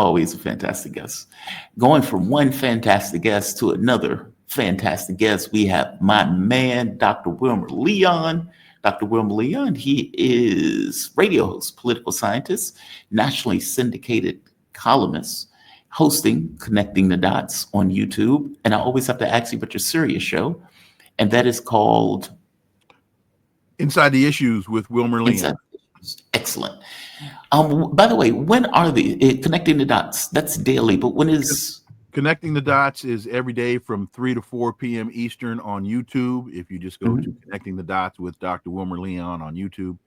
Always a fantastic guest. Going from one fantastic guest to another fantastic guest, we have my man, Dr. Wilmer Leon. Dr. Wilmer Leon, he is radio host, political scientist, nationally syndicated columnist, hosting Connecting the Dots on YouTube. And I always have to ask you about your serious show, and that is called Inside the Issues with Wilmer Leon. Excellent. By the way, when are Connecting the Dots? That's daily, but when is Connecting the Dots is every day from 3 to 4 p.m. Eastern on YouTube. If you just go to Connecting the Dots with Dr. Wilmer Leon on YouTube.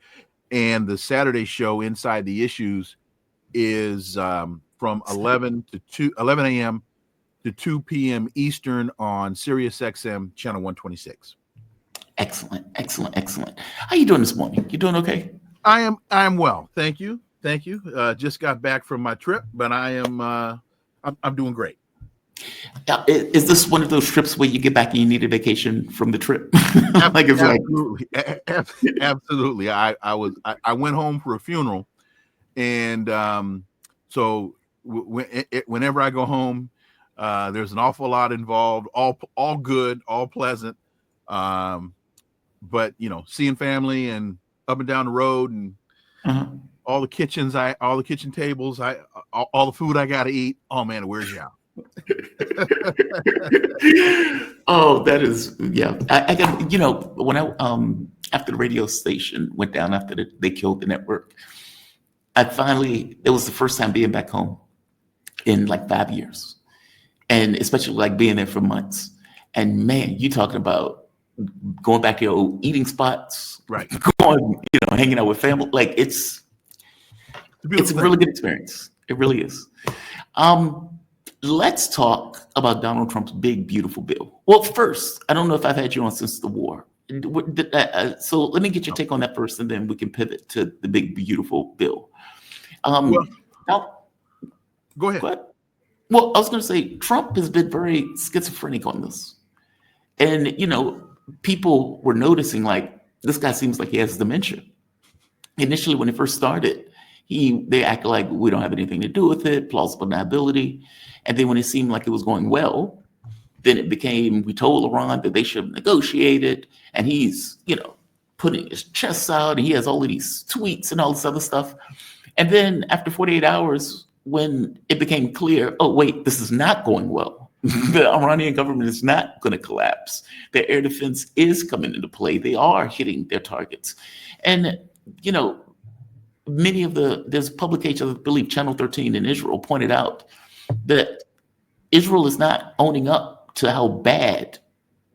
And the Saturday show, Inside the Issues, is from 11 a.m. to 2 p.m. Eastern on Sirius XM channel 126. Excellent. How you doing this morning? You doing okay? I am well. Thank you. Just got back from my trip, but I'm doing great. Is this one of those trips where you get back and you need a vacation from the trip? Absolutely. I went home for a funeral, and so whenever I go home, there's an awful lot involved. All good, all pleasant. But seeing family and up and down the road and all the kitchen tables, all the food I got to eat. Oh man, it wears you out. Oh, that is, yeah. I got, when I, after the radio station went down, after they killed the network, it was the first time being back home in like 5 years. And especially like being there for months. And man, you talking about going back to your old eating spots, right? Going, hanging out with family. Like it's a really good experience. It really is. Let's talk about Donald Trump's big, beautiful bill. Well, first, I don't know if I've had you on since the war. So let me get your take on that first, and then we can pivot to the big, beautiful bill. Go ahead. Go ahead. Well, I was going to say, Trump has been very schizophrenic on this. And, people were noticing, like, this guy seems like he has dementia. Initially, when it first started, they acted like we don't have anything to do with it, plausible deniability. And then when it seemed like it was going well, then it became, we told Iran that they should have negotiated. And he's, putting his chest out, and he has all of these tweets and all this other stuff. And then after 48 hours, when it became clear, oh, wait, this is not going well. The Iranian government is not going to collapse. Their air defense is coming into play. They are hitting their targets. And, there's publications, I believe Channel 13 in Israel pointed out that Israel is not owning up to how bad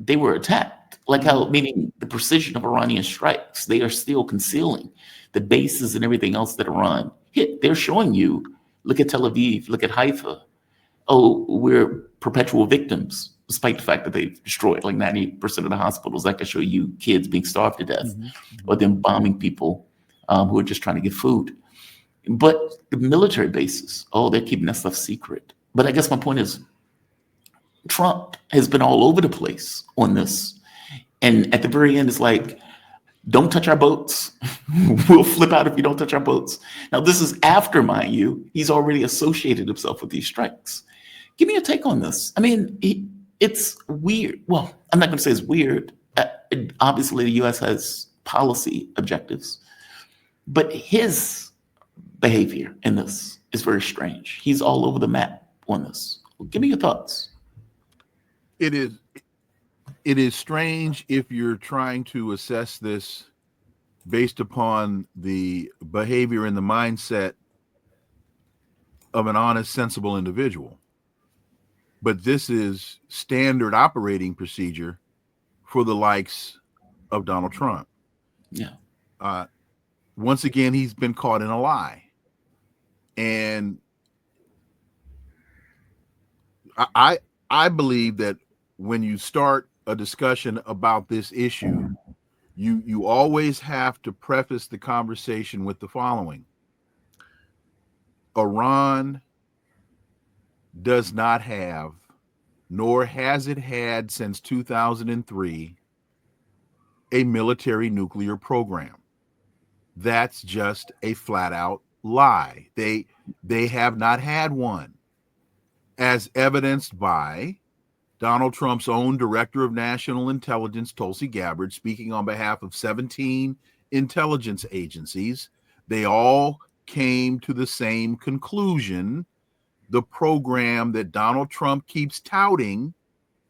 they were attacked. Like meaning the precision of Iranian strikes, they are still concealing the bases and everything else that Iran hit. They're showing you, look at Tel Aviv, look at Haifa. Oh, we're perpetual victims, despite the fact that they've destroyed like 90% of the hospitals. I can show you kids being starved to death, or them bombing people who are just trying to get food. But the military bases, they're keeping that stuff secret. But I guess my point is, Trump has been all over the place on this. And at the very end, it's like, don't touch our boats. We'll flip out if you don't touch our boats. Now, this is after, mind you, he's already associated himself with these strikes. Give me a take on this. I mean, it's weird. Well, I'm not going to say it's weird. Obviously, the U.S. has policy objectives. But his behavior in this is very strange. He's all over the map on this. Give me your thoughts. It is strange if you're trying to assess this based upon the behavior and the mindset of an honest, sensible individual. But this is standard operating procedure for the likes of Donald Trump. Yeah. Once again, he's been caught in a lie. And I believe that when you start a discussion about this issue, you always have to preface the conversation with the following. Iran does not have, nor has it had since 2003, a military nuclear program. That's just a flat out lie. They have not had one, as evidenced by Donald Trump's own Director of National Intelligence, Tulsi Gabbard, speaking on behalf of 17 intelligence agencies. They all came to the same conclusion. The program that Donald Trump keeps touting,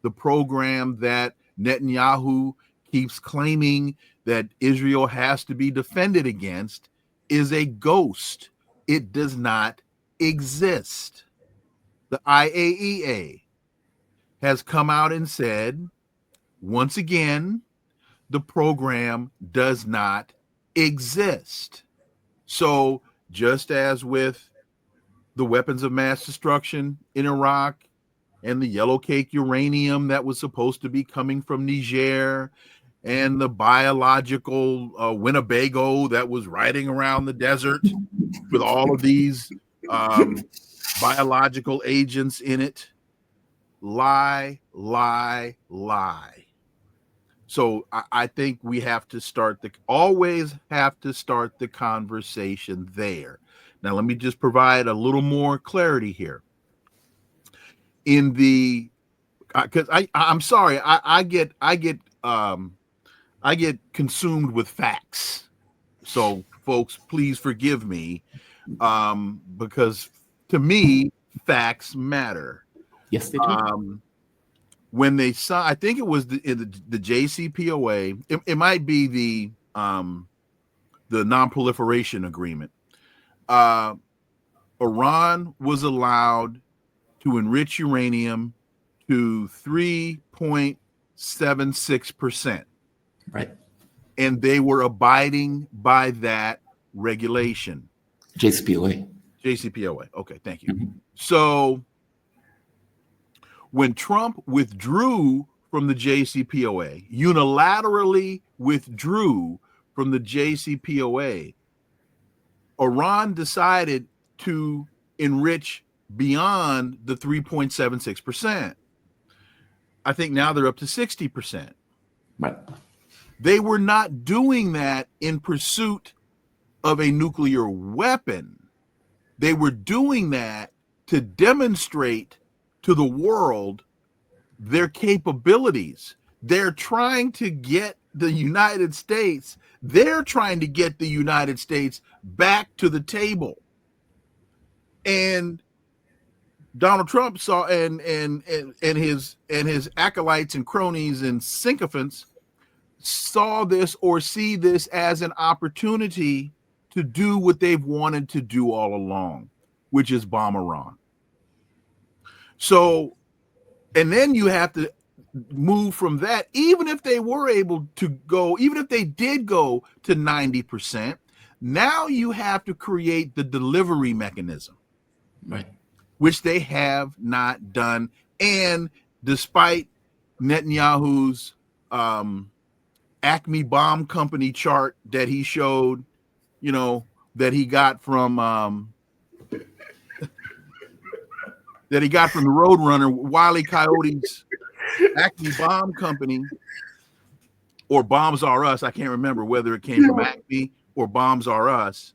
the program that Netanyahu keeps claiming that Israel has to be defended against, is a ghost. It does not exist. The IAEA has come out and said, once again, the program does not exist. So just as with the weapons of mass destruction in Iraq and the yellow cake uranium that was supposed to be coming from Niger and the biological Winnebago that was riding around the desert with all of these biological agents in it, lie, lie, lie. So I think we always have to start the conversation there. Now, let me just provide a little more clarity here. In the, because I'm sorry, I get consumed with facts. So, folks, please forgive me, because to me, facts matter. Yes, they do. When they saw, I think it was the JCPOA. It might be the non-proliferation agreement. Iran was allowed to enrich uranium to 3.76%. Right. And they were abiding by that regulation. JCPOA. Okay, thank you. Mm-hmm. So when Trump withdrew from the JCPOA, unilaterally withdrew from the JCPOA, Iran decided to enrich beyond the 3.76%. I think now they're up to 60%. Right. They were not doing that in pursuit of a nuclear weapon. They were doing that to demonstrate to the world their capabilities. They're trying to get the United States back to the table. And Donald Trump saw and his acolytes and cronies and sycophants saw this or see this as an opportunity to do what they've wanted to do all along, which is bomb Iran. So, and then you have to move from that, even if they were able to go, even if they did go to 90%, now you have to create the delivery mechanism, right, which they have not done. And despite Netanyahu's Acme Bomb Company chart that he showed, that he got from the Roadrunner, Wile E. Coyote's Acme Bomb Company, or Bombs R Us. I can't remember whether it came from Acme or Bombs R Us.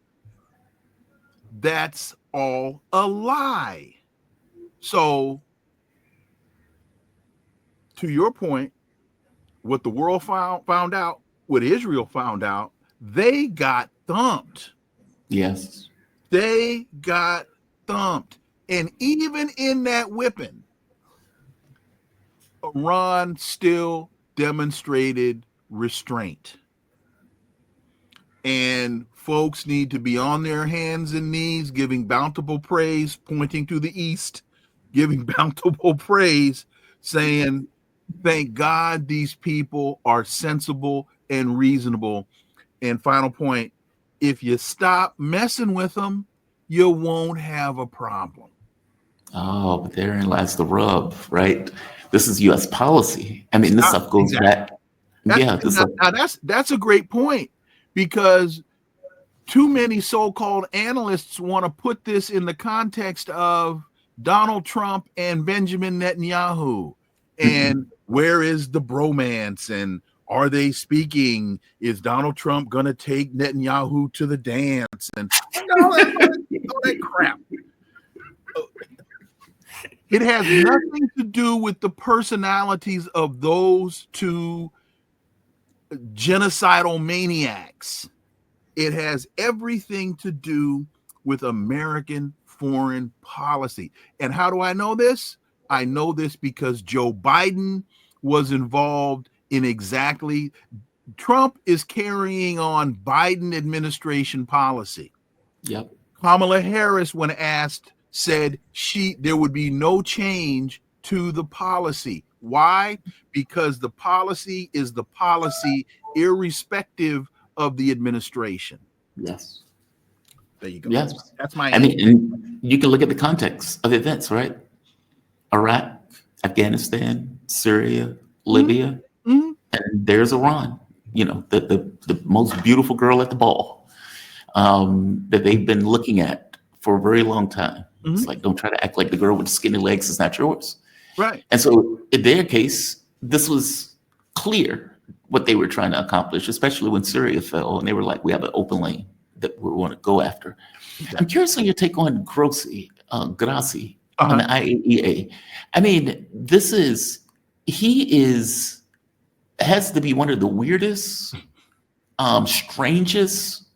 That's all a lie. So, to your point, what the world found out, what Israel found out, they got thumped. Yes. They got thumped. And even in that whipping, Iran still demonstrated restraint. And folks need to be on their hands and knees, giving bountiful praise, pointing to the east, giving bountiful praise, saying, thank God these people are sensible and reasonable. And final point, if you stop messing with them, you won't have a problem. Oh, but therein lies the rub, right? This is U.S. policy. I mean, this stuff goes back. That's a great point, because too many so-called analysts want to put this in the context of Donald Trump and Benjamin Netanyahu. And where is the bromance? And are they speaking? Is Donald Trump going to take Netanyahu to the dance? And all that crap. It has nothing to do with the personalities of those two genocidal maniacs. It has everything to do with American foreign policy. And how do I know this? I know this because Joe Biden was involved in exactly. Trump is carrying on Biden administration policy. Yep. Kamala Harris, when asked, said there would be no change to the policy. Why? Because the policy is the policy irrespective of the administration. Yes. There you go. Yes. That's my I mean, and you can look at the context of events, right? Iraq, Afghanistan, Syria, Libya, Mm-hmm. and there's Iran. You know, the most beautiful girl at the ball that they've been looking at for a very long time. Mm-hmm. It's like, don't try to act like the girl with the skinny legs is not yours. Right. And so in their case, this was clear what they were trying to accomplish, especially when Syria fell and they were like, we have an open lane that we want to go after. Exactly. I'm curious on your take on Grossi on the IAEA. I mean, has to be one of the weirdest, strangest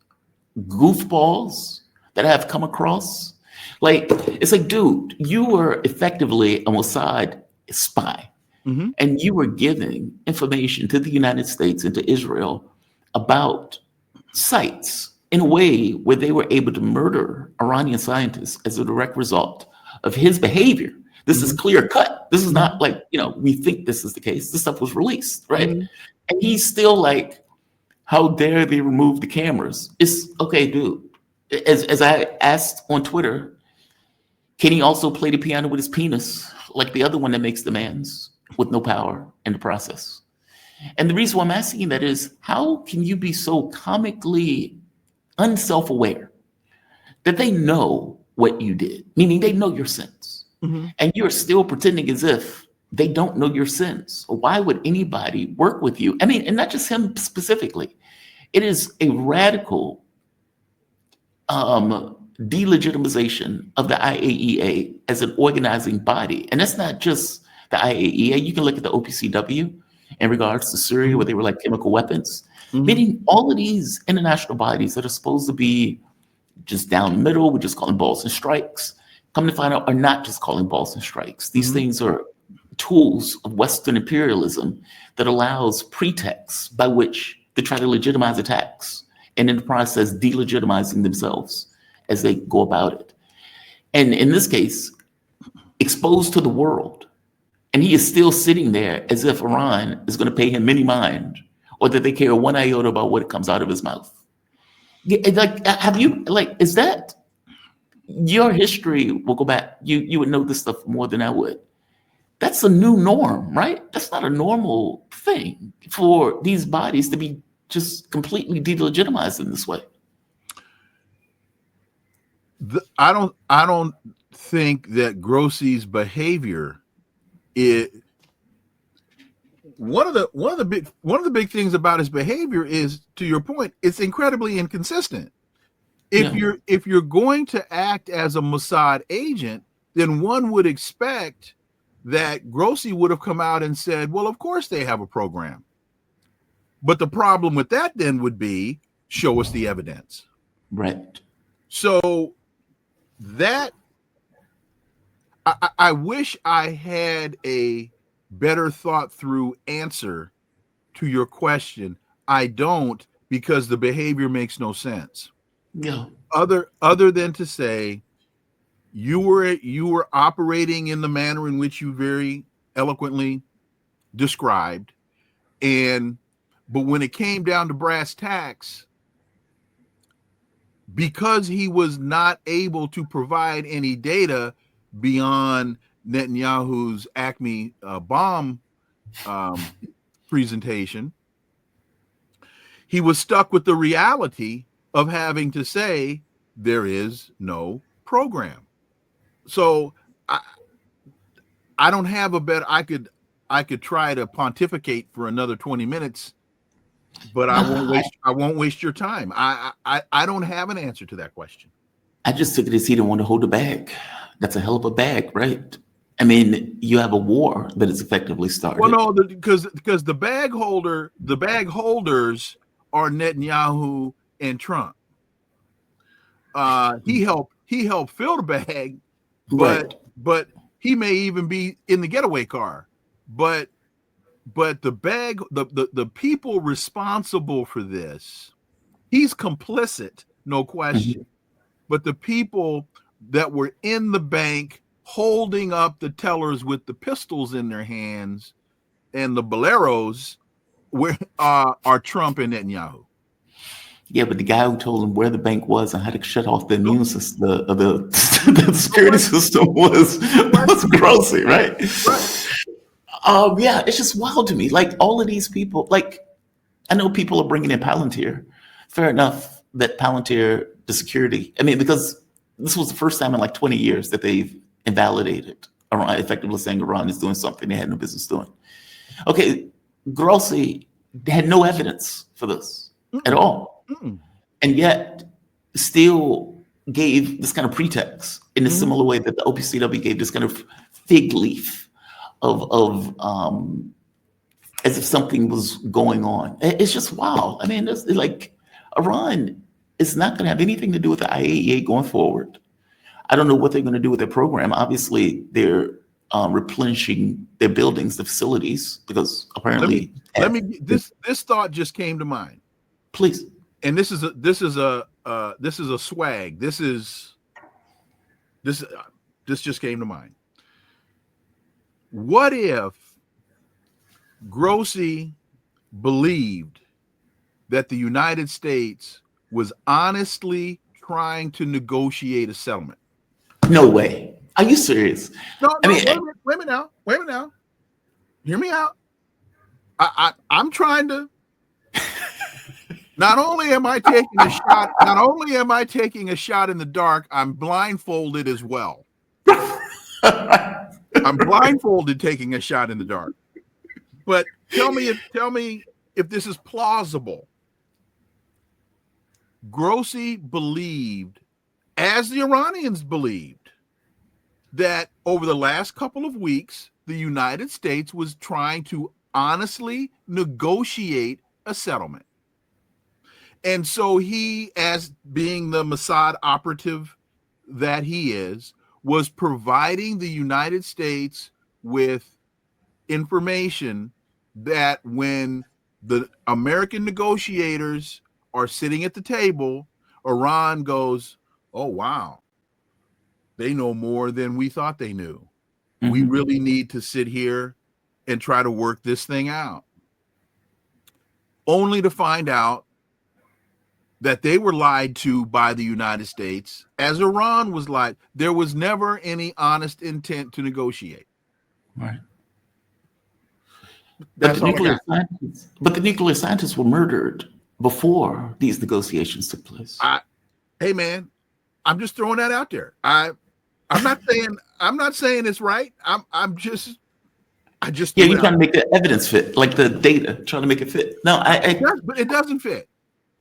goofballs that I have come across. Like, it's like, dude, you were effectively a Mossad spy. Mm-hmm. And you were giving information to the United States and to Israel about sites in a way where they were able to murder Iranian scientists as a direct result of his behavior. This is clear cut. This is not like, we think this is the case. This stuff was released, right? Mm-hmm. And he's still like, how dare they remove the cameras? It's okay, dude. As I asked on Twitter, can he also play the piano with his penis like the other one that makes demands with no power in the process? And the reason why I'm asking that is, how can you be so comically unself-aware that they know what you did, meaning they know your sins, and you're still pretending as if they don't know your sins? Why would anybody work with you? I mean, and not just him specifically. It is a radical delegitimization of the IAEA as an organizing body. And that's not just the IAEA. You can look at the OPCW in regards to Syria, where they were like chemical weapons, meaning all of these international bodies that are supposed to be just down the middle, we just call them balls and strikes, come to find out are not just calling balls and strikes. These things are tools of Western imperialism that allows pretexts by which to try to legitimize attacks, and in the process delegitimizing themselves as they go about it. And in this case, exposed to the world. And he is still sitting there as if Iran is going to pay him any mind, or that they care one iota about what comes out of his mouth. Like, is that your history? Will go back. You would know this stuff more than I would. That's a new norm, right? That's not a normal thing for these bodies to be just completely delegitimized in this way. I don't think that Grossi's behavior is one of the big things about his behavior is, to your point, it's incredibly inconsistent. If you're going to act as a Mossad agent, then one would expect that Grossi would have come out and said, well, of course they have a program. But the problem with that then would be, show us the evidence. Right. So that I wish I had a better thought through answer to your question. I don't, because the behavior makes no sense. Yeah. Other than to say you were operating in the manner in which you very eloquently described, but when it came down to brass tacks, because he was not able to provide any data beyond Netanyahu's Acme bomb presentation, he was stuck with the reality of having to say there is no program. So I don't have a better. I could try to pontificate for another 20 minutes, but I won't waste your time. I don't have an answer to that question. I just took it as he didn't want to hold the bag. That's a hell of a bag, right? I mean, you have a war that is effectively started. Well, no, because the bag holders are Netanyahu and Trump. He helped fill the bag, but he may even be in the getaway car. But the bag, the people responsible for this, he's complicit, no question. But the people that were in the bank holding up the tellers with the pistols in their hands and the boleros are Trump and Netanyahu. Yeah, but the guy who told him where the bank was and how to shut off the immune system, the security system was Grossi, right? Yeah, it's just wild to me. Like all of these people, like I know people are bringing in Palantir. Fair enough that Palantir, the security, I mean, because this was the first time in like 20 years that they've invalidated Iran, effectively saying Iran is doing something they had no business doing. Okay, Grossi had no evidence for this at all. And yet still gave this kind of pretext in a similar way that the OPCW gave this kind of fig leaf of as if something was going on. It's just wild. I mean, it's like Iran is not going to have anything to do with the IAEA going forward. I don't know what they're going to do with their program. Obviously, they're replenishing their buildings, the facilities, because apparently. This thought just came to mind. Please. And this is a swag. This just came to mind. What if Grossi believed that the United States was honestly trying to negotiate a settlement? No way. Are you serious? No, wait a minute now. Hear me out. I'm trying to. Not only am I taking a shot in the dark, I'm blindfolded as well. I'm blindfolded taking a shot in the dark. But tell me if this is plausible. Grossi believed, as the Iranians believed, that over the last couple of weeks, the United States was trying to honestly negotiate a settlement. And so he, as being the Mossad operative that he is, was providing the United States with information that when the American negotiators are sitting at the table, Iran goes, oh, wow, they know more than we thought they knew. We really need to sit here and try to work this thing out. Only to find out that they were lied to by the United States, as Iran was lied. There was never any honest intent to negotiate. Right. But the nuclear scientists were murdered before these negotiations took place. Hey man, I'm just throwing that out there. I'm not saying it's right. I just you're trying to make the evidence fit, like the data, trying to make it fit. No, but it doesn't fit.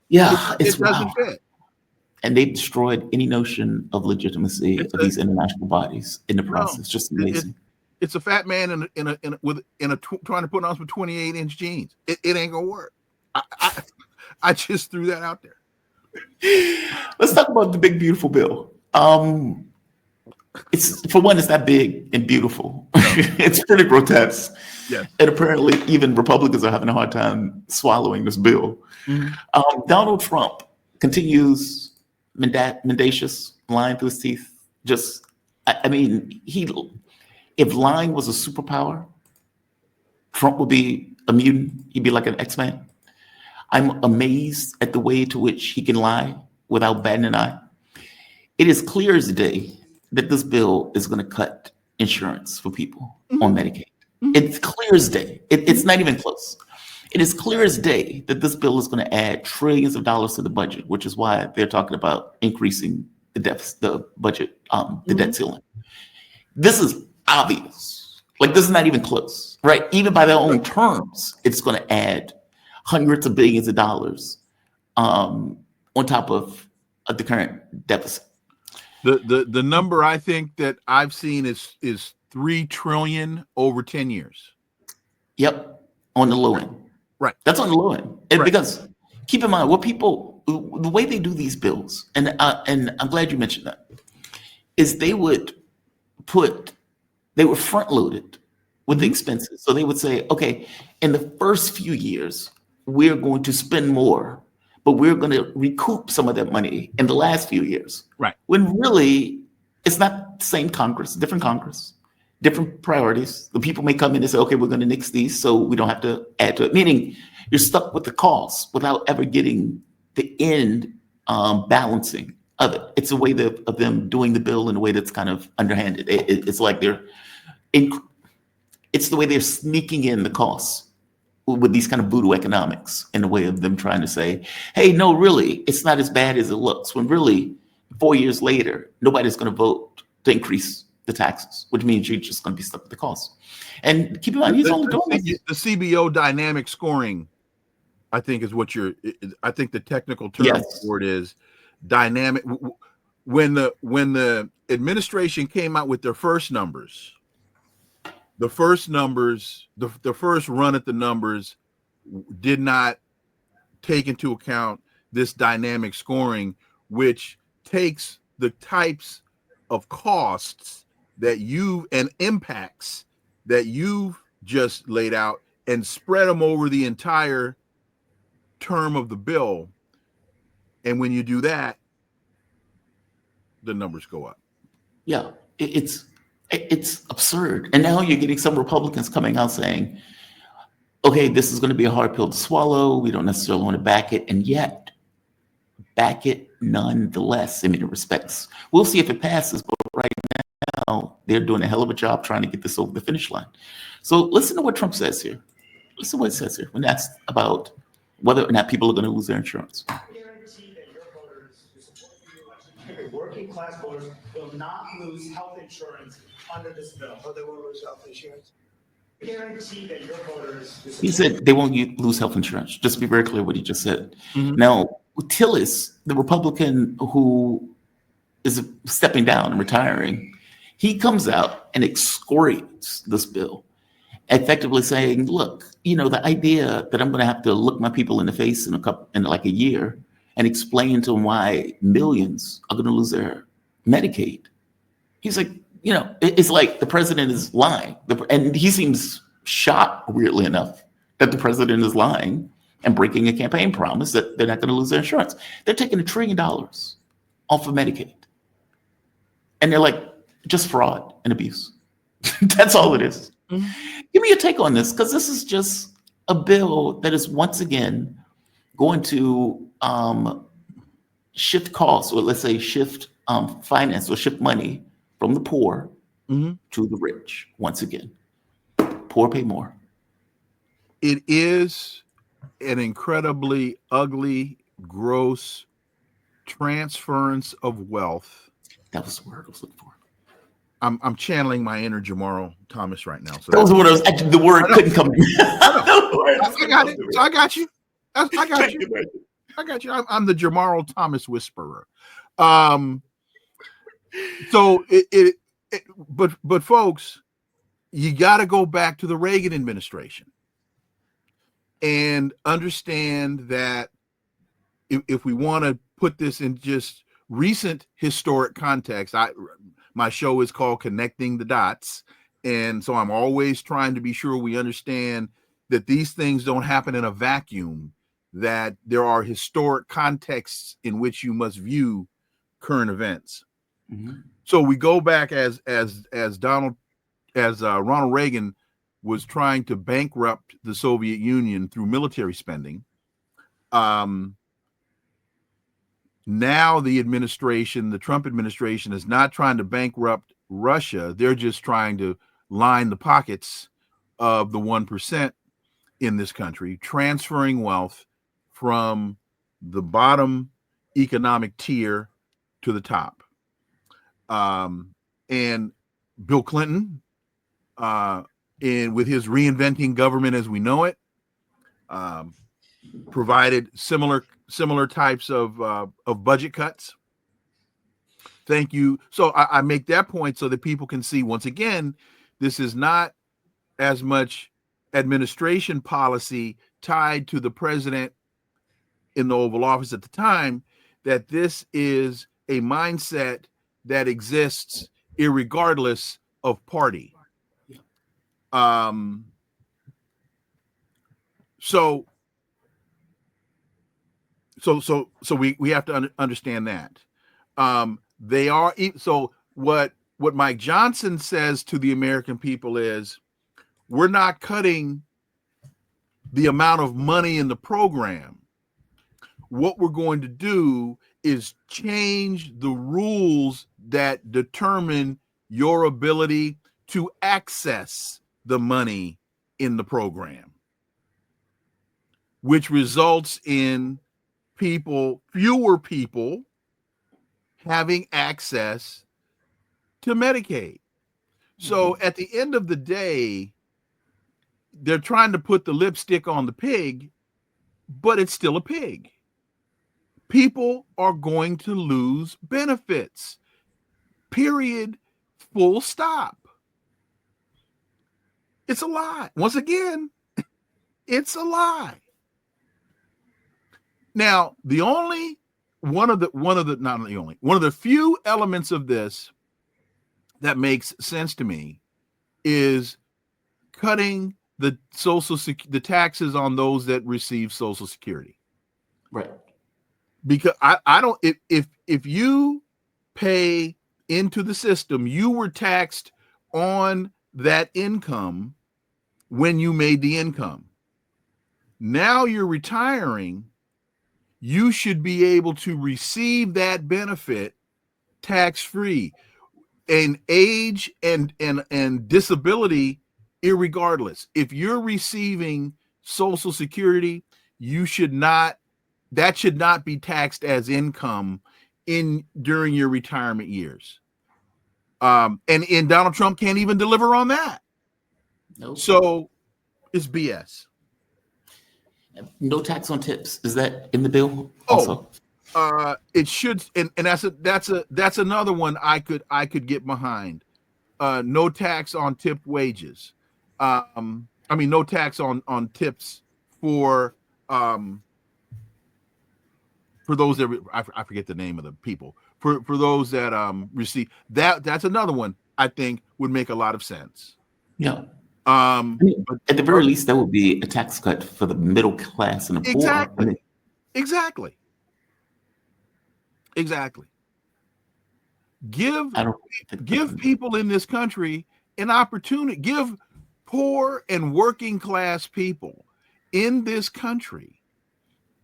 Yeah, it doesn't fit. And they've destroyed any notion of legitimacy of these international bodies in the process. Just amazing. It's a fat man trying to put on some 28-inch jeans. It ain't gonna work. I just threw that out there. Let's talk about the big beautiful bill. It's not big and beautiful. It's pretty grotesque. Yes. And apparently even Republicans are having a hard time swallowing this bill. Donald Trump continues mendacious, lying through his teeth. If lying was a superpower, Trump would be a mutant. He'd be like an X-Man. I'm amazed at the way to which he can lie without batting an eye. It is clear as day that this bill is going to cut insurance for people on Medicaid. It's clear as day. It's not even close. It is clear as day that this bill is going to add trillions of dollars to the budget, which is why they're talking about increasing the budget, the debt ceiling. This is obvious. Like, this is not even close, right? Even by their own terms, it's going to add hundreds of billions of dollars on top of the current deficit. The number I think that I've seen is 3 trillion over 10 years. Yep, on the low end. Right. That's on the low end. And Right. because keep in mind, the way they do these bills, and I'm glad you mentioned that, is they were front loaded with the expenses. So they would say, okay, in the first few years, we're going to spend more, but we're going to recoup some of that money in the last few years. Right. When really, it's not the same Congress, different priorities. The people may come in and say, okay, we're going to nix these so we don't have to add to it. Meaning you're stuck with the costs without ever getting the end balancing of it. It's a way of them doing the bill in a way that's kind of underhanded. It's like it's the way they're sneaking in the costs with these kind of voodoo economics in a way of them trying to say, hey, no, really, it's not as bad as it looks. When really, 4 years later, nobody's going to vote to increase the taxes, which means you're just going to be stuck with the costs. And keep in mind, he's only doing this. The CBO Dynamic Scoring, I think, is what I think the technical term for it is dynamic. When the administration came out with their first numbers, the first run at the numbers did not take into account this dynamic scoring, which takes the types of costs and impacts that you've just laid out and spread them over the entire term of the bill. And when you do that, the numbers go up. Yeah, it's absurd. And now you're getting some Republicans coming out saying, okay, this is going to be a hard pill to swallow. We don't necessarily want to back it. And yet, back it nonetheless in many respects. We'll see if it passes, but right now, they're doing a hell of a job trying to get this over the finish line. So listen to what Trump says here. Listen to what it says here when asked about whether or not people are going to lose their insurance. Guarantee that your voters who support the election, working class voters, will not lose health insurance under this bill. Oh, they won't lose health insurance? Guarantee that your voters. He said they won't lose health insurance. Just to be very clear what he just said. Mm-hmm. Now, Tillis, the Republican who is stepping down and retiring, he comes out and excoriates this bill, effectively saying, look, the idea that I'm going to have to look my people in the face in like a year and explain to them why millions are going to lose their Medicaid. He's like, it's like the president is lying. And he seems shocked, weirdly enough, that the president is lying and breaking a campaign promise that they're not going to lose their insurance. They're taking $1 trillion off of Medicaid. And they're like, just fraud and abuse. That's all it is. Mm-hmm. Give me a take on this, because this is just a bill that is once again going to shift costs, or let's say shift finance or shift money from the poor to the rich once again. Poor pay more. It is an incredibly ugly, gross transference of wealth. That was the word I was looking for. I'm channeling my inner Jamar Thomas right now. So that was what I was. The word couldn't come. I got it. So I got you. I got you. I got you. I'm the Jamar Thomas whisperer. So but folks, you got to go back to the Reagan administration and understand that if we want to put this in just recent historic context, my show is called Connecting the Dots. And so I'm always trying to be sure we understand that these things don't happen in a vacuum, that there are historic contexts in which you must view current events. Mm-hmm. So we go back as Ronald Reagan was trying to bankrupt the Soviet Union through military spending. Now the Trump administration, is not trying to bankrupt Russia. They're just trying to line the pockets of the 1% in this country, transferring wealth from the bottom economic tier to the top. And Bill Clinton, and with his reinventing government as we know it, provided similar types of budget cuts. Thank you. So I make that point so that people can see, once again, this is not as much administration policy tied to the president in the Oval Office at the time, that this is a mindset that exists irregardless of party. So we have to understand that. They are, so what Mike Johnson says to the American people is, we're not cutting the amount of money in the program. What we're going to do is change the rules that determine your ability to access the money in the program, which results in fewer people having access to Medicaid. So at the end of the day, they're trying to put the lipstick on the pig, but it's still a pig. People are going to lose benefits. Period. Full stop. It's a lie. Once again, it's a lie. Now, one of the few elements of this that makes sense to me is cutting the taxes on those that receive Social Security. Right. Because I don't, if you pay into the system, you were taxed on that income when you made the income. Now you're retiring, you should be able to receive that benefit tax-free, and age and disability irregardless. If you're receiving Social Security, that should not be taxed as income during your retirement years. And Donald Trump can't even deliver on that. Nope. So it's BS. No tax on tips. Is that in the bill also? It should, and that's another one I could get behind. No tax on tipped wages. No tax on tips for those that I forget the name of the people, for those that receive that. That's another one I think would make a lot of sense. Yeah. But at the very least, that would be a tax cut for the middle class and the poor. Exactly. Give people in this country an opportunity. Give poor and working class people in this country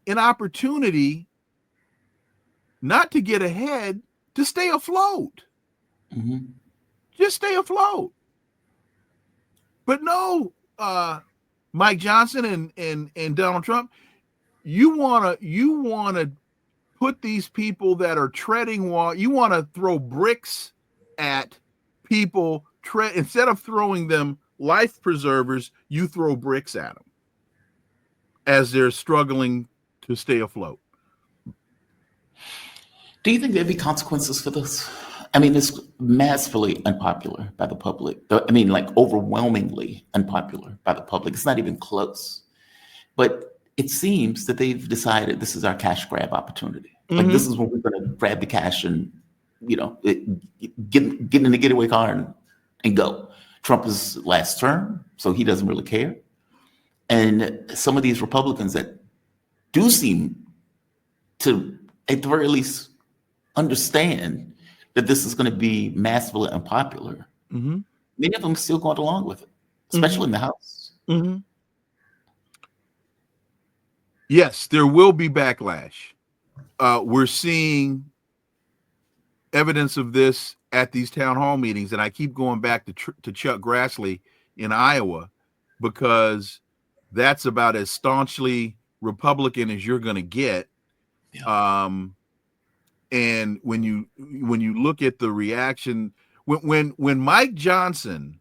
an opportunity not to get ahead, to stay afloat. Mm-hmm. Just stay afloat. But no, Mike Johnson and Donald Trump, you wanna put these people that are treading water. You want to throw bricks at people. Instead of throwing them life preservers, you throw bricks at them as they're struggling to stay afloat. Do you think there'd be consequences for this? I mean, it's massively unpopular by the public. I mean, like overwhelmingly unpopular by the public. It's not even close. But it seems that they've decided this is our cash grab opportunity. Mm-hmm. Like this is when we're going to grab the cash and, get in the getaway car and go. Trump is last term, so he doesn't really care. And some of these Republicans that do seem to, at the very least, understand that this is going to be massively unpopular. Mm-hmm. Many of them still going along with it, especially in the House. Mm-hmm. Yes, there will be backlash. We're seeing evidence of this at these town hall meetings, and I keep going back to Chuck Grassley in Iowa because that's about as staunchly Republican as you're going to get. Yeah. And when you look at the reaction, when Mike Johnson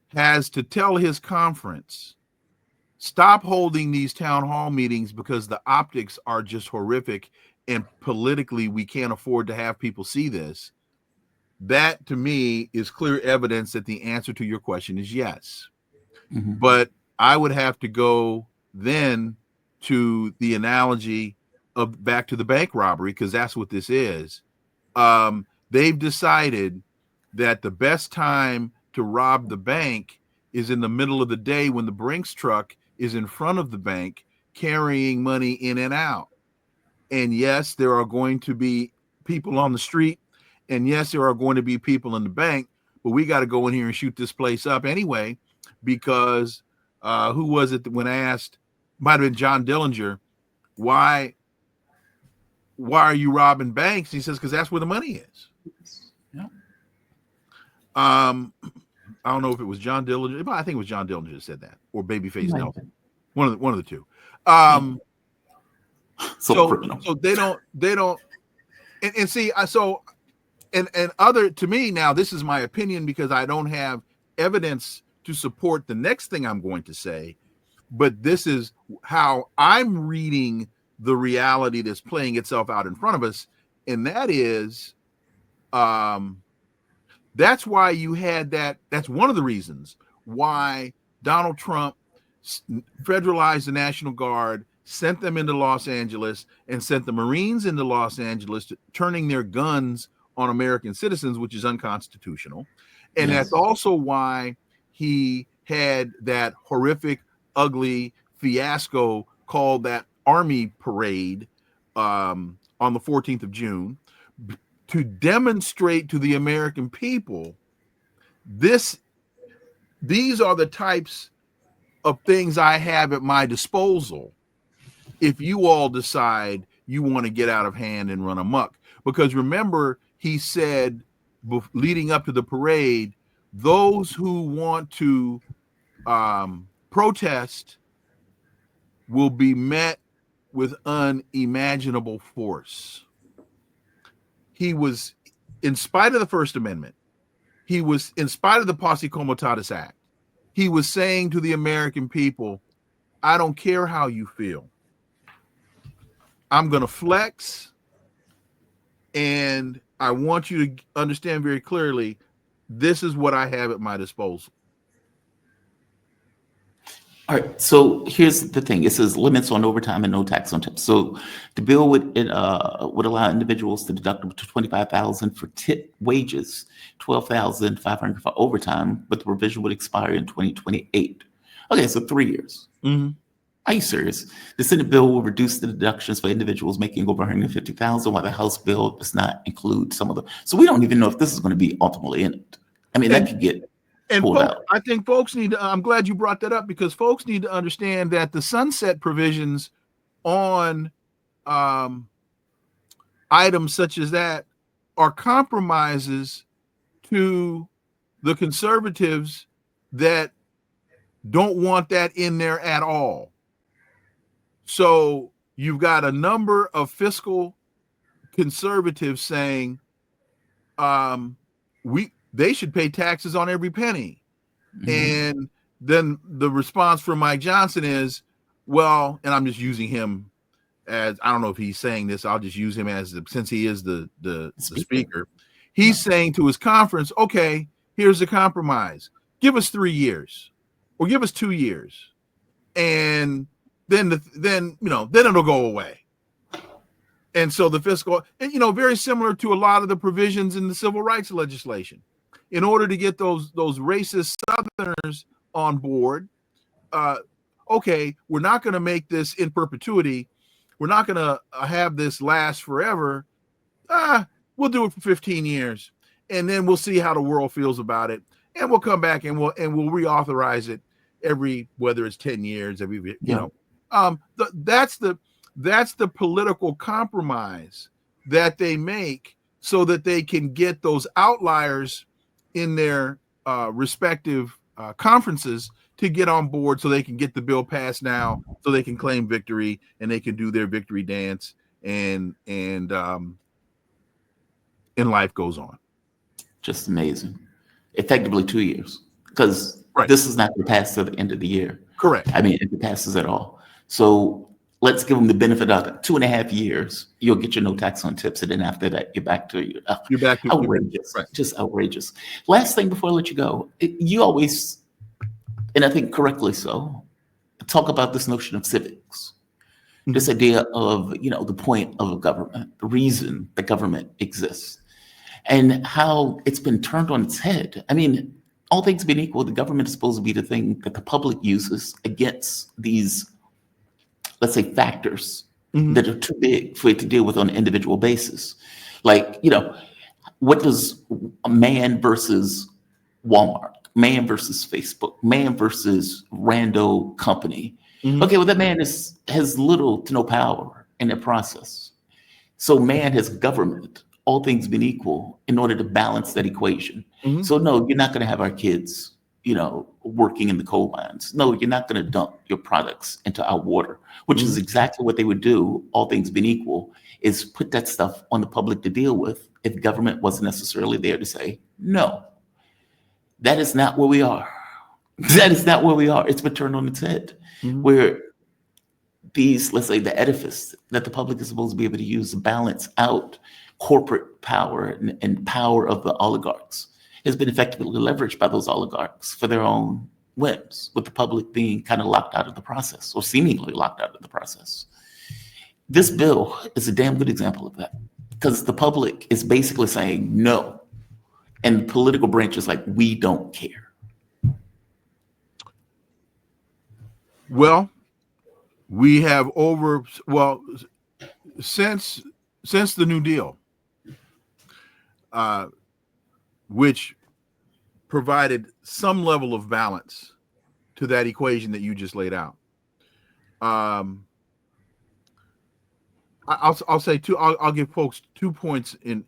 has to tell his conference, stop holding these town hall meetings because the optics are just horrific and politically we can't afford to have people see this, that to me is clear evidence that the answer to your question is yes. Mm-hmm. But I would have to go then to the analogy of back to the bank robbery, because that's what this is. They've decided that the best time to rob the bank is in the middle of the day when the Brinks truck is in front of the bank carrying money in and out. And yes, there are going to be people on the street, and yes, there are going to be people in the bank, but we got to go in here and shoot this place up anyway, because who was it that when asked, might have been John Dillinger, why are you robbing banks? He says, because that's where the money is. Yeah. I don't know if it was John Dillinger, but I think it was John Dillinger that said that, or Babyface Nelson, one of the two. So they don't, and see, and other, to me now, this is my opinion because I don't have evidence to support the next thing I'm going to say, but this is how I'm reading the reality that's playing itself out in front of us. And that is, that's why you had that. That's one of the reasons why Donald Trump federalized the National Guard, sent them into Los Angeles, and sent the Marines into Los Angeles, turning their guns on American citizens, which is unconstitutional. And Yes. that's also why he had that horrific, ugly fiasco called that Army Parade on the 14th of June, to demonstrate to the American people these are the types of things I have at my disposal if you all decide you want to get out of hand and run amok. Because remember, he said, leading up to the parade, those who want to protest will be met with unimaginable force. He was, in spite of the First Amendment, he was, in spite of the Posse Comitatus Act, he was saying to the American people, I don't care how you feel. I'm going to flex, and I want you to understand very clearly, this is what I have at my disposal. All right. So here's the thing. It says limits on overtime and no tax on tips. So the bill would allow individuals to deduct up to $25,000 for tip wages, $12,500 for overtime, but the provision would expire in 2028. Okay, so 3 years. Mm-hmm. Are you serious? The Senate bill will reduce the deductions for individuals making over $150,000, while the House bill does not include some of them. So we don't even know if this is going to be ultimately in it. I mean, that could get pulled out. I think folks need to, I'm glad you brought that up, because folks need to understand that the sunset provisions on items such as that are compromises to the conservatives that don't want that in there at all. So you've got a number of fiscal conservatives saying they should pay taxes on every penny. Mm-hmm. And then the response from Mike Johnson is, well, and I'm just using him as, I don't know if he's saying this, I'll just use him as since he is the speaker. He's saying to his conference, okay, here's the compromise. Give us 3 years or give us 2 years. And then it'll go away. And so the fiscal, very similar to a lot of the provisions in the civil rights legislation, in order to get those racist Southerners on board. Okay, we're not going to make this in perpetuity. We're not going to have this last forever. We'll do it for 15 years, and then we'll see how the world feels about it, and we'll come back and we'll reauthorize it whether it's 10 years, that's the political compromise that they make so that they can get those outliers in their respective conferences to get on board, so they can get the bill passed now, so they can claim victory and they can do their victory dance, and life goes on. Just amazing. Effectively 2 years, because this is not going to pass to the end of the year. Correct. I mean, if it passes at all. So let's give them the benefit of it. 2.5 years, you'll get your no tax on tips. And then after that, you're back to your You're back to outrageous, right. Just outrageous. Last thing before I let you go, you always, and I think correctly so, talk about this notion of civics. This idea of, the point of a government, the reason the government exists, and how it's been turned on its head. I mean, all things being equal, the government is supposed to be the thing that the public uses against these, let's say, factors that are too big for it to deal with on an individual basis. Like, what does a man versus Walmart, man versus Facebook, man versus rando company? Okay, well, that man has little to no power in that process. So man has government, all things being equal, in order to balance that equation. So no, you're not going to have our kids, working in the coal mines. No, you're not going to dump your products into our water, which is exactly what they would do, all things being equal, is put that stuff on the public to deal with if government wasn't necessarily there to say, no, that is not where we are. That is not where we are. It's been turned on its head, where these, let's say, the edifice that the public is supposed to be able to use to balance out corporate power and power of the oligarchs has been effectively leveraged by those oligarchs for their own whims, with the public being kind of locked out of the process, or seemingly locked out of the process. This bill is a damn good example of that, because the public is basically saying no, and the political branch is like, we don't care. Well, we have since the New Deal, which provided some level of balance to that equation that you just laid out. I'll say two. I'll give folks 2 points in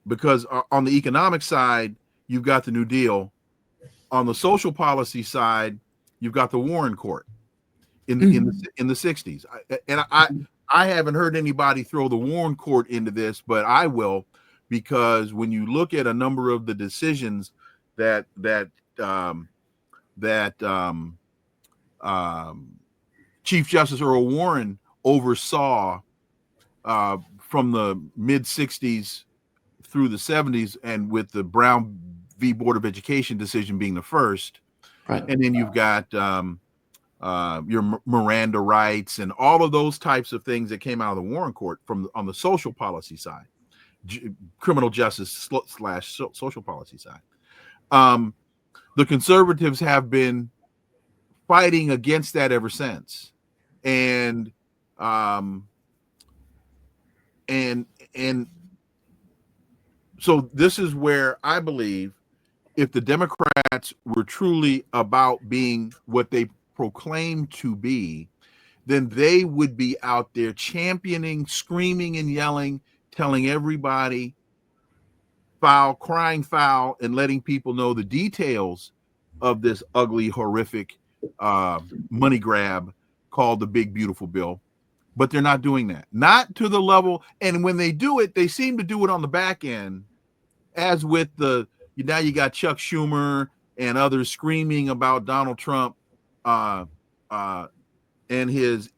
because on the economic side, you've got the New Deal. On the social policy side, you've got the Warren Court in the 60s. I haven't heard anybody throw the Warren Court into this, but I will, because when you look at a number of the decisions that Chief Justice Earl Warren oversaw from the mid 60s through the 70s, and with the Brown v. Board of Education decision being the first, right? And then you've got your Miranda rights and all of those types of things that came out of the Warren Court on the social policy side, criminal justice / social policy side. The conservatives have been fighting against that ever since, and so this is where I believe, if the Democrats were truly about being what they proclaim to be, then they would be out there championing, screaming and yelling, telling everybody foul, crying foul, and letting people know the details of this ugly, horrific money grab called the Big Beautiful Bill. But they're not doing that. Not to the level. And when they do it, they seem to do it on the back end, as with now you got Chuck Schumer and others screaming about Donald Trump and his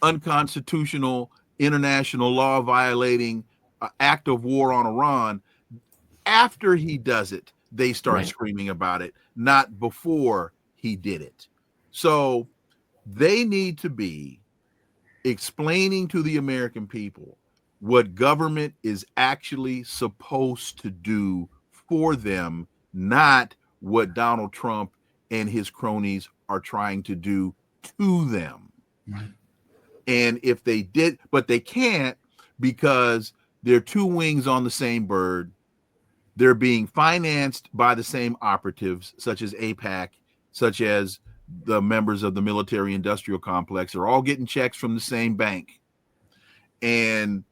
unconstitutional, international law violating act of war on Iran. After he does it, they start screaming about it, not before he did it. So they need to be explaining to the American people what government is actually supposed to do for them, not what Donald Trump and his cronies are trying to do to them. Right. And if they did, but they can't, because they're two wings on the same bird. They're being financed by the same operatives, such as AIPAC, such as the members of the military industrial complex, are all getting checks from the same bank. And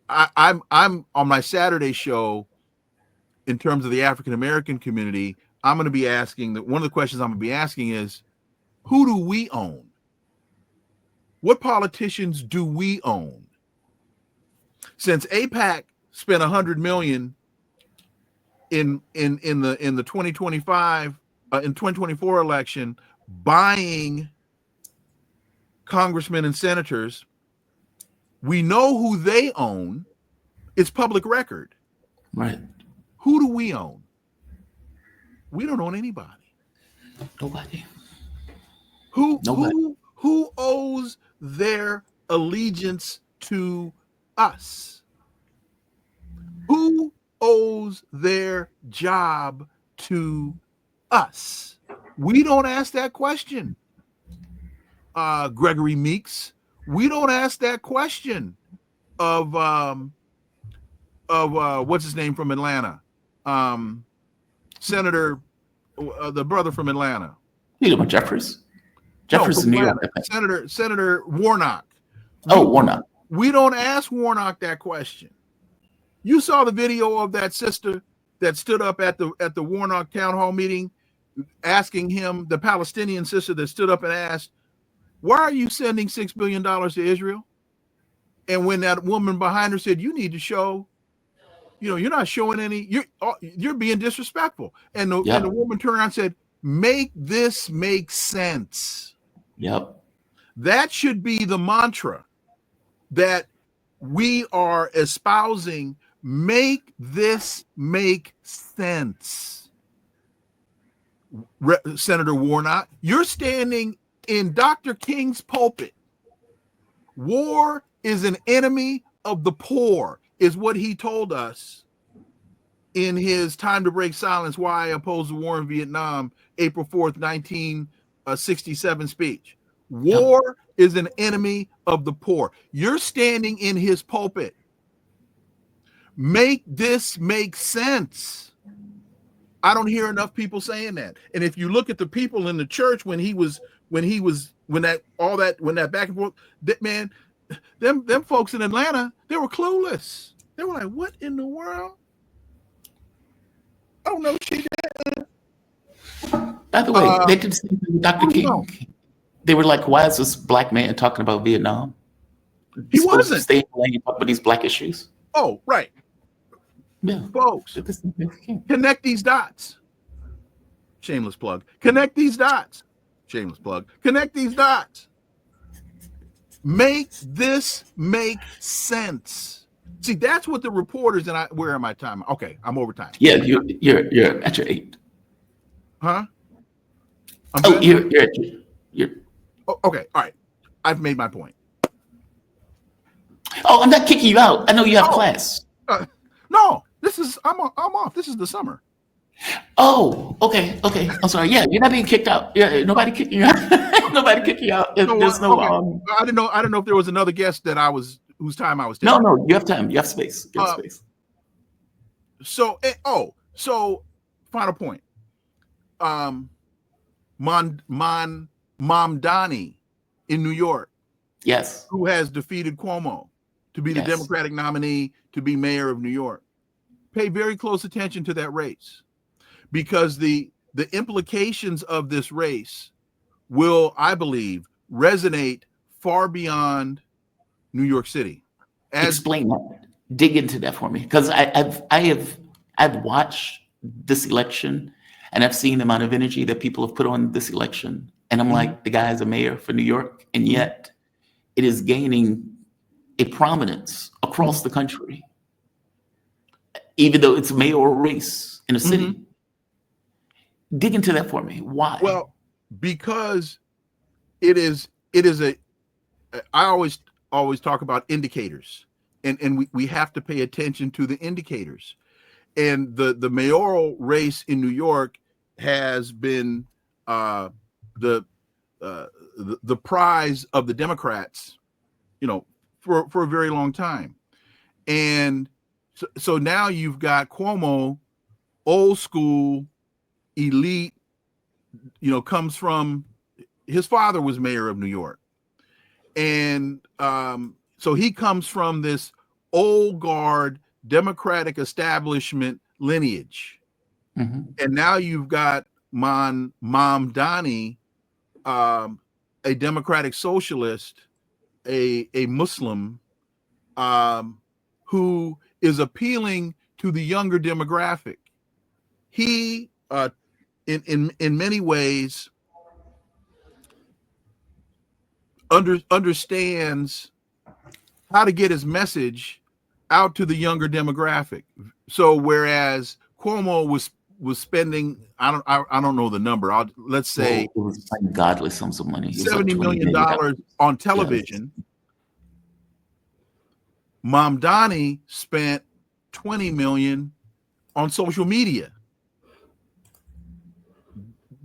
I'm on my Saturday show, in terms of the African American community, I'm going to be asking that one of the questions I'm going to be asking is, who do we own? What politicians do we own? Since AIPAC spent $100 million in the 2025 in 2024 election, buying congressmen and senators. We know who they own. It's public record. Right. Who do we own? We don't own anybody. Nobody. Who owes their allegiance to us? Who owes their job to us? We don't ask that question. Gregory Meeks. We don't ask that question of what's his name from Atlanta, Senator, the brother from Atlanta. You know about Jeffries? Jeffries is New York. Senator Warnock. Warnock. We don't ask Warnock that question. You saw the video of that sister that stood up at the Warnock town hall meeting, asking him, the Palestinian sister that stood up and asked, "Why are you sending $6 billion to Israel?" And when that woman behind her said, "You need to show, you're not showing any, you're being disrespectful." And the woman turned around and said, "Make this make sense." Yep. That should be the mantra that we are espousing. Make this make sense. Senator Warnock, you're standing in Dr. King's pulpit. War is an enemy of the poor, is what he told us in his Time to Break Silence, Why I Oppose the War in Vietnam, April 4th, 1967 speech. War is an enemy of the poor. You're standing in his pulpit. Make this make sense. I don't hear enough people saying that. And if you look at the people in the church when that back and forth, man, them folks in Atlanta, they were clueless. They were like, "What in the world?" Oh no, she did. By the way, they did the same thing with Dr. King. No. They were like, "Why is this black man talking about Vietnam? He wasn't. Stay in the lane and talk about these black issues." Oh, right. Yeah. Folks, connect these dots. Shameless plug. Connect these dots. Shameless plug. Connect these dots. Make this make sense. See, that's what the reporters and where am I time? Okay, I'm over time. Yeah, you're at your 8. Huh? You're at your. Oh, okay, all right. I've made my point. Oh, I'm not kicking you out. I know you have class. No, I'm off. This is the summer. Oh, okay. I'm sorry. Yeah, you're not being kicked out. Yeah, nobody kicking you out. Nobody kicking you out. There's no. Okay. I didn't know if there was another guest that whose time I was taking. No, you have time. You have space. You have space. So final point. Mamdani in New York. Yes. Who has defeated Cuomo to be the Democratic nominee to be mayor of New York. Pay very close attention to that race, because the implications of this race will, I believe, resonate far beyond New York City. Explain that. Dig into that for me, because I've watched this election and I've seen the amount of energy that people have put on this election, and I'm like, the guy's a mayor for New York, and yet it is gaining a prominence across the country, even though it's a mayoral race in a city. Dig into that for me. Why? Well, because it is I always talk about indicators, and we have to pay attention to the indicators. And the mayoral race in New York has been the prize of the Democrats, for a very long time. And so now you've got Cuomo, old school, elite, comes from, his father was mayor of New York. And so he comes from this old guard Democratic establishment lineage. And now you've got Mamdani, a Democratic socialist, a Muslim, who is appealing to the younger demographic. He in many ways understands how to get his message out to the younger demographic. So whereas Cuomo was spending, I don't know the number. Let's say it was like godly sums of money. It was like $70 million on television. Yes. Mamdani spent $20 million on social media.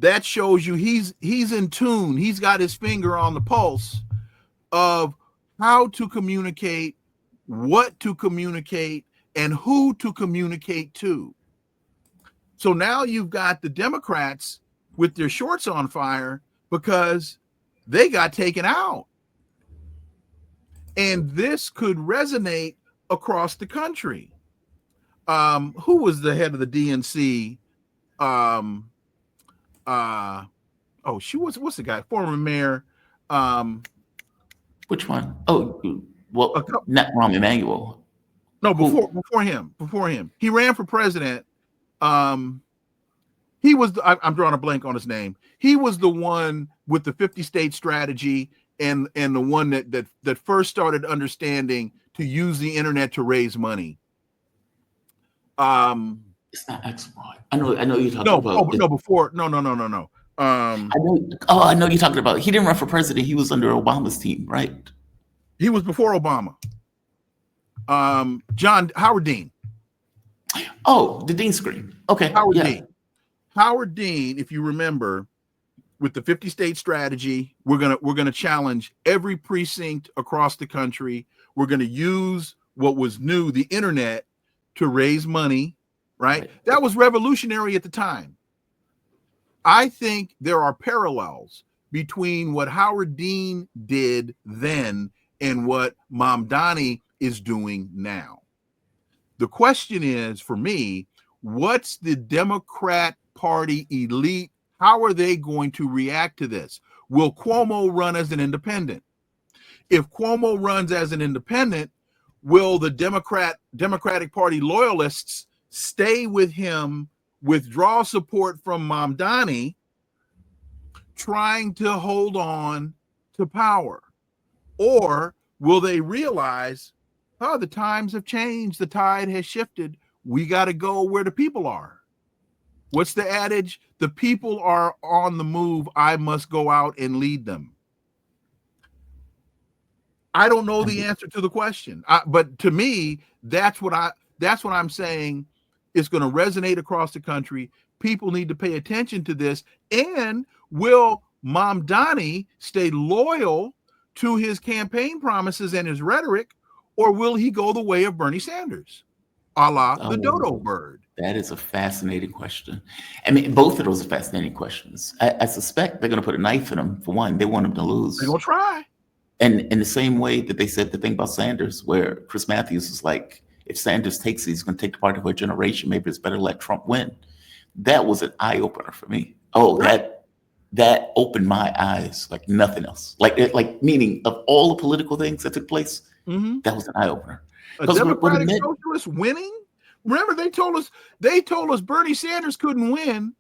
That shows you he's in tune. He's got his finger on the pulse of how to communicate, what to communicate, and who to communicate to. So now you've got the Democrats with their shorts on fire because they got taken out. And this could resonate across the country. Who was the head of the DNC? What's the guy? Former mayor. Which one? Oh, well, not Rahm Emanuel. No, before him. He ran for president. He was, I'm drawing a blank on his name. He was the one with the 50-state strategy and the one that first started understanding to use the internet to raise money. It's not Axelrod. I know you're talking about. No. I know you're talking about. He didn't run for president. He was under Obama's team, right? He was before Obama. Howard Dean. Oh, the Dean screen. Okay. Howard Dean, if you remember, with the 50-state strategy, we're gonna challenge every precinct across the country. We're gonna use what was new, the internet, to raise money. Right? That was revolutionary at the time. I think there are parallels between what Howard Dean did then and what Mamdani is doing now. The question is, for me, what's the Democrat Party elite? How are they going to react to this? Will Cuomo run as an independent? If Cuomo runs as an independent, will the Democratic Party loyalists stay with him, withdraw support from Mamdani, trying to hold on to power? Or will they realize, the times have changed, the tide has shifted, we got to go where the people are? What's the adage? The people are on the move, I must go out and lead them. I don't know the answer to the question, but to me, that's what I'm saying. It's going to resonate across the country. People need to pay attention to this. And will Mamdani stay loyal to his campaign promises and his rhetoric, or will he go the way of Bernie Sanders, a la the dodo bird? That is a fascinating question. I mean, both of those are fascinating questions. I suspect they're going to put a knife in him. For one, they want him to lose. They're going to try. And in the same way that they said the thing about Sanders, where Chris Matthews was like, if Sanders takes it, he's going to take the party of a generation. Maybe it's better to let Trump win. That was an eye opener for me. That opened my eyes like nothing else. Like meaning of all the political things that took place, that was an eye opener. A Democratic socialist winning. Remember, they told us Bernie Sanders couldn't win,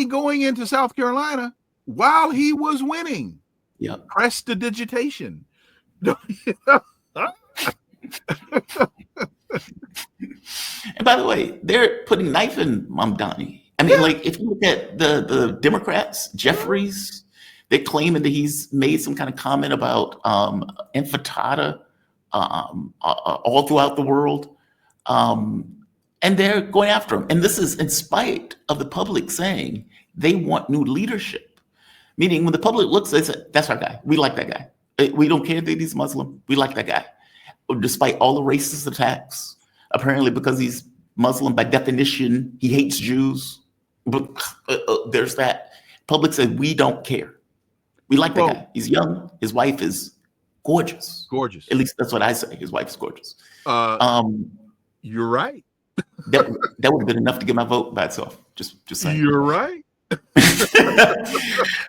going into South Carolina while he was winning. Yeah, prestidigitation. And by the way, they're putting knife in Mamdani. I mean, like if you look at the Democrats, Jeffries, they're claiming that he's made some kind of comment about infanticide all throughout the world, and they're going after him. And this is in spite of the public saying they want new leadership. Meaning, when the public looks, they say, "That's our guy. We like that guy. We don't care that he's Muslim. We like that guy." Despite all the racist attacks, apparently because he's Muslim by definition, he hates Jews. But there's that. Public said, "We don't care. We like that guy. He's young. His wife is gorgeous. Gorgeous. At least that's what I say. His wife is gorgeous." You're right. That would have been enough to get my vote by itself. Just saying. You're right.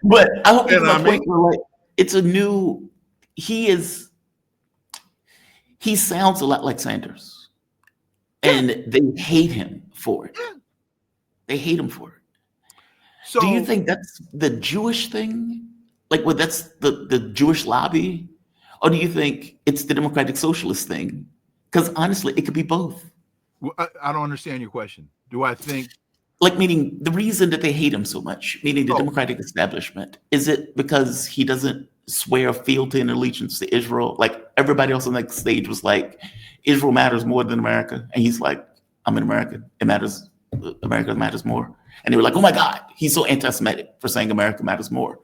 But I hope you get my point. Like, it's a new. He sounds a lot like Sanders, and they hate him for it. They hate him for it. So do you think that's the Jewish thing? Like, well, that's the Jewish lobby? Or do you think it's the Democratic Socialist thing? Because honestly, it could be both. I don't understand your question. Do I think? Like, meaning the reason that they hate him so much, meaning the Oh. Democratic establishment, is it because he doesn't swear fealty and allegiance to Israel? Like, everybody else on that stage was like, Israel matters more than America. And he's like, I'm an American. It matters. America matters more. And they were like, oh my God, he's so anti-Semitic for saying America matters more.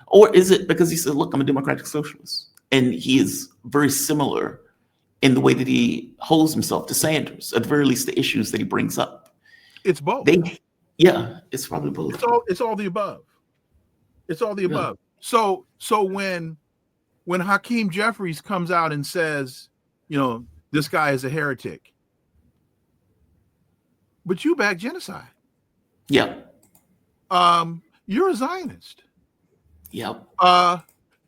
Or is it because he said, look, I'm a democratic socialist? And he is very similar in the way that he holds himself to Sanders, at the very least, the issues that he brings up. It's both. Yeah, it's probably both. It's all the above. It's all the above. So when Hakeem Jeffries comes out and says, this guy is a heretic, but you back genocide. Yeah. You're a Zionist. Yep.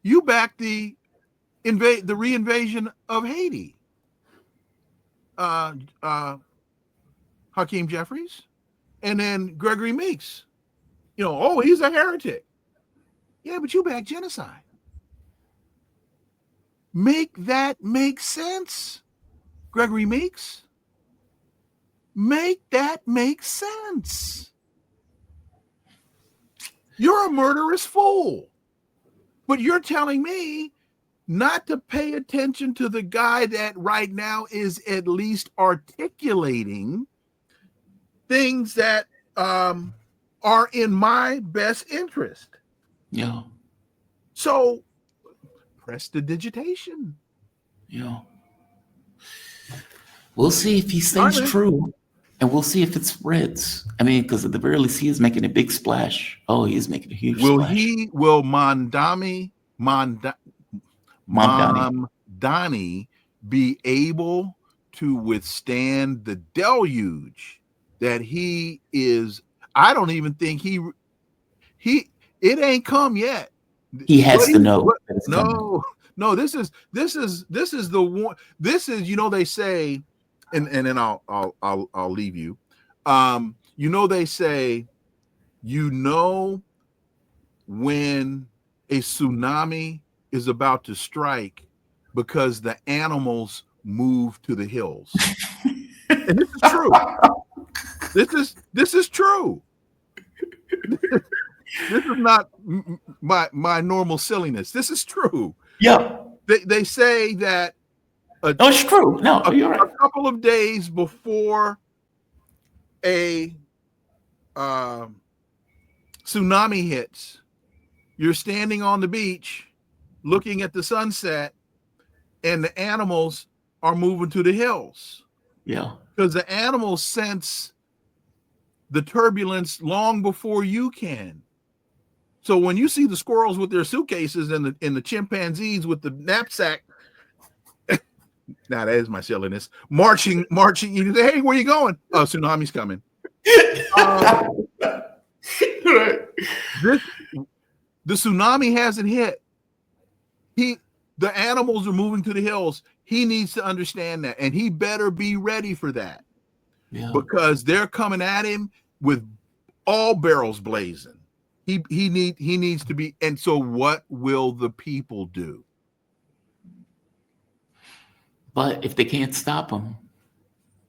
You back the reinvasion of Haiti. Hakeem Jeffries, and then Gregory Meeks. He's a heretic. Yeah, but you back genocide. Make that make sense, Gregory Meeks. Make that make sense. You're a murderous fool. But you're telling me not to pay attention to the guy that right now is at least articulating things that are in my best interest. Yeah. So prestidigitation. Yeah. We'll see if he stays true, and we'll see if it spreads. I mean, because at the very least, he is making a big splash. Oh, he is making a huge splash. Will Mamdani be able to withstand the deluge that he is? I don't even think it ain't come yet. He has to know. No, this is the one. This is, they say, and then I'll leave you. They say, when a tsunami is about to strike because the animals move to the hills. And this is true. This is true. This is not my normal silliness. This is true. Yeah. They say that it's true. No, you're right. A couple of days before a tsunami hits, you're standing on the beach looking at the sunset, and the animals are moving to the hills. Yeah. Because the animals sense the turbulence long before you can. So when you see the squirrels with their suitcases and the chimpanzees with the knapsack, now that is my silliness, marching, you say, hey, where you going? Oh, tsunami's coming. The tsunami hasn't hit. The animals are moving to the hills. He needs to understand that, and he better be ready for that. Yeah. Because they're coming at him with all barrels blazing. He needs to be. And so what will the people do? But if they can't stop him,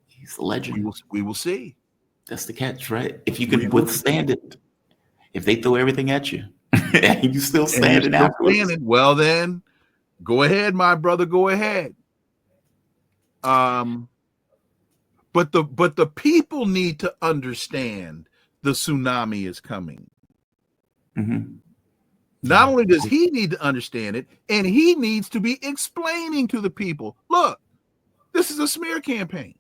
he's a legend. We will see. That's the catch, right? If you can withstand it, if they throw everything at you, and you still standing afterwards. Well, then go ahead, my brother. Go ahead. But the people need to understand the tsunami is coming. Mm-hmm. Not only does he need to understand it, and he needs to be explaining to the people, look, this is a smear campaign.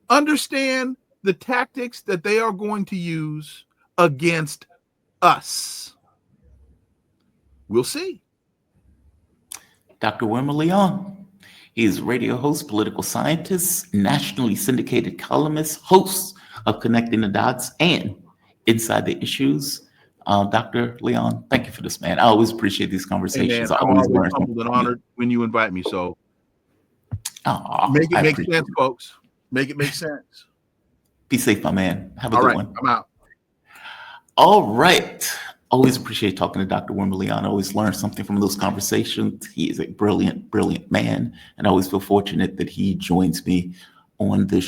Understand the tactics that they are going to use against us. We'll see. Dr. Wilmer Leon. He is radio host, political scientist, nationally syndicated columnist, host of Connecting the Dots and Inside the Issues. Dr. Leon, thank you for this, man. I always appreciate these conversations. Hey, man, I'm always humbled and honored when you invite me. So make it make sense, folks. Make it make sense. Be safe, my man. Have a good one. I'm out. All right. Always appreciate talking to Dr. Wilmer Leon. I always learn something from those conversations. He is a brilliant, brilliant man. And I always feel fortunate that he joins me on this